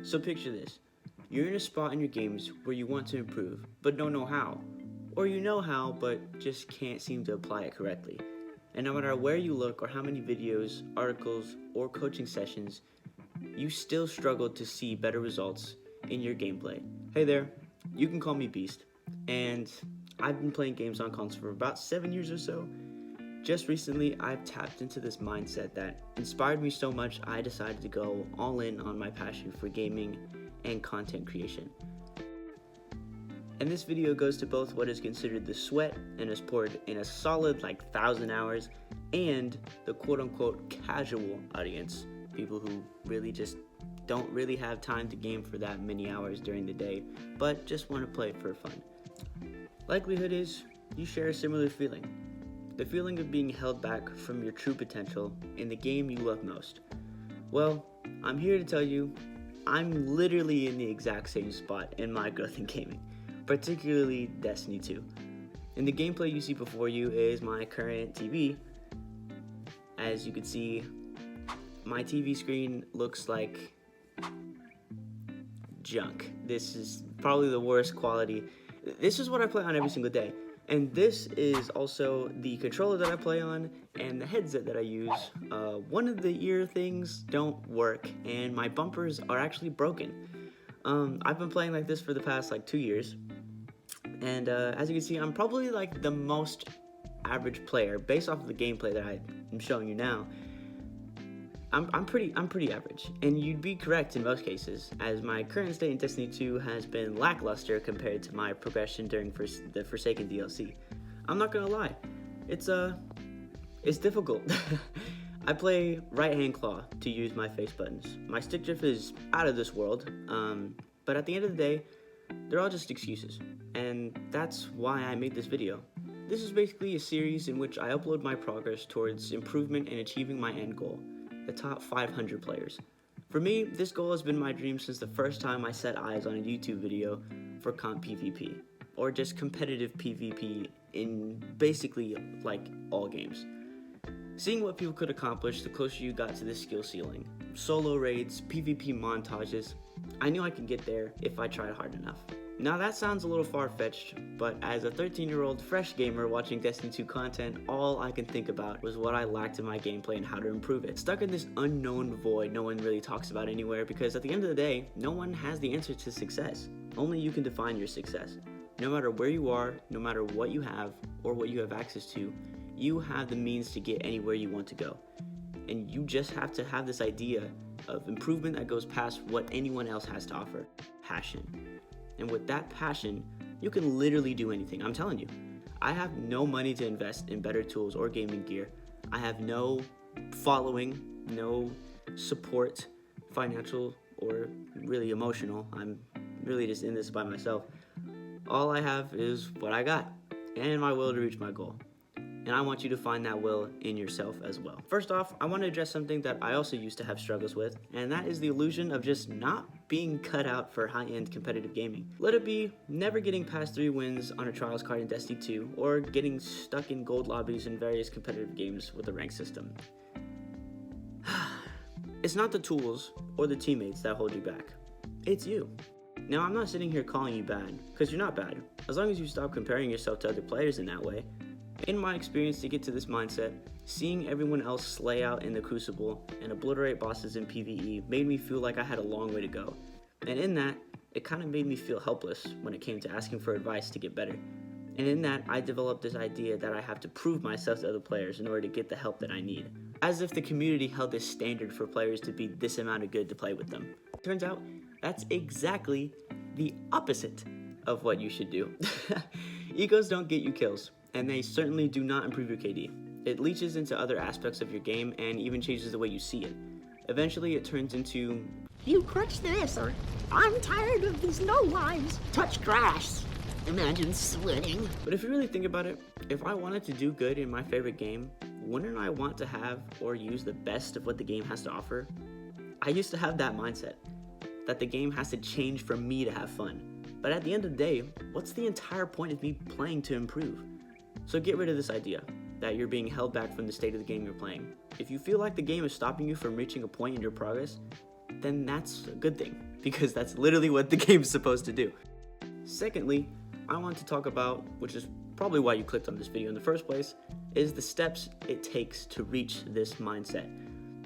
So picture this. You're in a spot in your games where you want to improve, but don't know how. Or you know how, but just can't seem to apply it correctly. And no matter where you look or how many videos, articles, or coaching sessions, you still struggle to see better results in your gameplay. Hey there, you can call me Beast, and I've been playing games on console for about 7 years or so. Just recently, I've tapped into this mindset that inspired me so much I decided to go all in on my passion for gaming and content creation. And this video goes to both what is considered the sweat and is poured in a solid 1,000 hours, and the quote-unquote casual audience, people who really just don't really have time to game for that many hours during the day, but just want to play it for fun. Likelihood is you share a similar feeling. The feeling of being held back from your true potential in the game you love most. Well, I'm here to tell you, I'm literally in the exact same spot in my growth in gaming, particularly Destiny 2. And the gameplay you see before you is my current TV. As you can see, my TV screen looks like junk. This is probably the worst quality. This is what I play on every single day. And this is also the controller that I play on and the headset that I use. One of the ear things don't work and my bumpers are actually broken. I've been playing like this for the past 2 years. And as you can see, I'm probably the most average player based off of the gameplay that I'm showing you now. I'm pretty average, and you'd be correct in most cases, as my current state in Destiny 2 has been lackluster compared to my progression during the Forsaken DLC. I'm not gonna lie, it's difficult. I play right-hand claw to use my face buttons. My stick drift is out of this world, but at the end of the day, they're all just excuses, and that's why I made this video. This is basically a series in which I upload my progress towards improvement and achieving my end goal, the top 500 players. For me, this goal has been my dream since the first time I set eyes on a YouTube video for comp PvP, or just competitive PvP in basically all games. Seeing what people could accomplish the closer you got to the skill ceiling. Solo raids, PvP montages, I knew I could get there if I tried hard enough. Now that sounds a little far-fetched, but as a 13-year-old fresh gamer watching Destiny 2 content, all I can think about was what I lacked in my gameplay and how to improve it. Stuck in this unknown void no one really talks about anywhere, because at the end of the day, no one has the answer to success. Only you can define your success. No matter where you are, no matter what you have, or what you have access to, you have the means to get anywhere you want to go. And you just have to have this idea of improvement that goes past what anyone else has to offer. Passion. And with that passion, you can literally do anything. I'm telling you. I have no money to invest in better tools or gaming gear. I have no following, no support, financial or really emotional. I'm really just in this by myself. All I have is what I got and my will to reach my goal. And I want you to find that will in yourself as well. First off, I want to address something that I also used to have struggles with, and that is the illusion of just not being cut out for high-end competitive gaming. Let it be never getting past 3 wins on a Trials card in Destiny 2, or getting stuck in gold lobbies in various competitive games with a rank system. It's not the tools or the teammates that hold you back. It's you. Now, I'm not sitting here calling you bad, because you're not bad, as long as you stop comparing yourself to other players in that way. In my experience to get to this mindset, seeing everyone else slay out in the Crucible and obliterate bosses in PvE made me feel like I had a long way to go. And in that, it kind of made me feel helpless when it came to asking for advice to get better. And in that, I developed this idea that I have to prove myself to other players in order to get the help that I need. As if the community held this standard for players to be this amount of good to play with them. Turns out, that's exactly the opposite of what you should do. Egos don't get you kills, and they certainly do not improve your KD. It leaches into other aspects of your game and even changes the way you see it. Eventually, it turns into, "You crutch this," or "I'm tired of these no lives. Touch grass." Imagine sweating. But if you really think about it, if I wanted to do good in my favorite game, wouldn't I want to have or use the best of what the game has to offer? I used to have that mindset, that the game has to change for me to have fun. But at the end of the day, what's the entire point of me playing to improve? So get rid of this idea that you're being held back from the state of the game you're playing. If you feel like the game is stopping you from reaching a point in your progress, then that's a good thing. because that's literally what the game's supposed to do. Secondly, I want to talk about, which is probably why you clicked on this video in the first place, is the steps it takes to reach this mindset.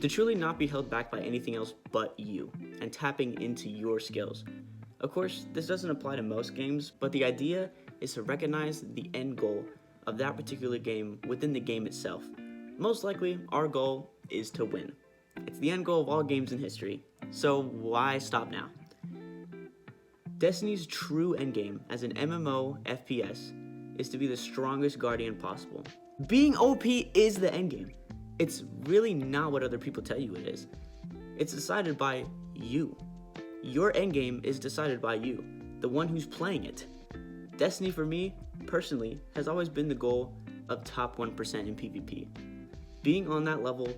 To truly not be held back by anything else but you, and tapping into your skills. Of course, this doesn't apply to most games, but the idea is to recognize the end goal of that particular game within the game itself. Most likely, our goal is to win. It's the end goal of all games in history, so why stop now? Destiny's true endgame as an MMO FPS is to be the strongest guardian possible. Being OP is the endgame. It's really not what other people tell you it is. It's decided by you. Your endgame is decided by you, the one who's playing it. Destiny for me, personally, has always been the goal of top 1% in PvP. Being on that level,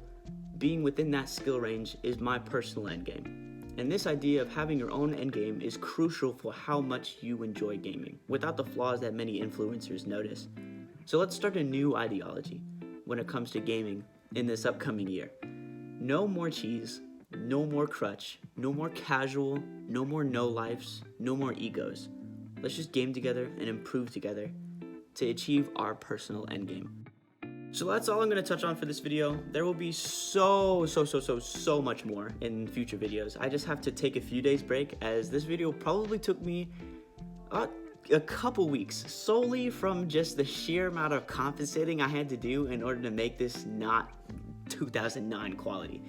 being within that skill range is my personal endgame. And this idea of having your own endgame is crucial for how much you enjoy gaming, without the flaws that many influencers notice. So let's start a new ideology when it comes to gaming in this upcoming year. No more cheese, no more crutch, no more casual, no more no-lifes, no more egos. Let's just game together and improve together to achieve our personal endgame. So that's all I'm going to touch on for this video. There will be so much more in future videos. I just have to take a few days break, as this video probably took me a couple weeks solely from just the sheer amount of compensating I had to do in order to make this not 2009 quality,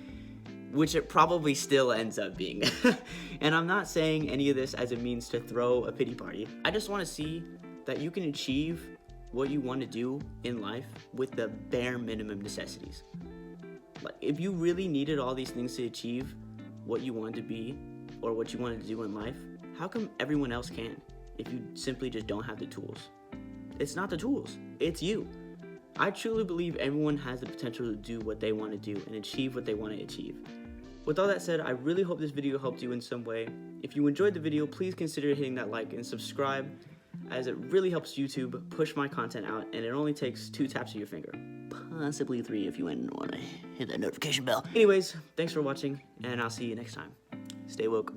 which it probably still ends up being. And I'm not saying any of this as a means to throw a pity party. I just want to see that you can achieve what you want to do in life with the bare minimum necessities. Like, if you really needed all these things to achieve what you wanted to be or what you wanted to do in life, how come everyone else can if you simply just don't have the tools? It's not the tools, it's you. I truly believe everyone has the potential to do what they want to do and achieve what they want to achieve. With all that said, I really hope this video helped you in some way. If you enjoyed the video, please consider hitting that like and subscribe, as it really helps YouTube push my content out, and it only takes 2 taps of your finger. Possibly 3 if you want to hit that notification bell. Anyways, thanks for watching, and I'll see you next time. Stay woke.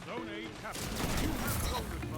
Zone A captured. You have stolen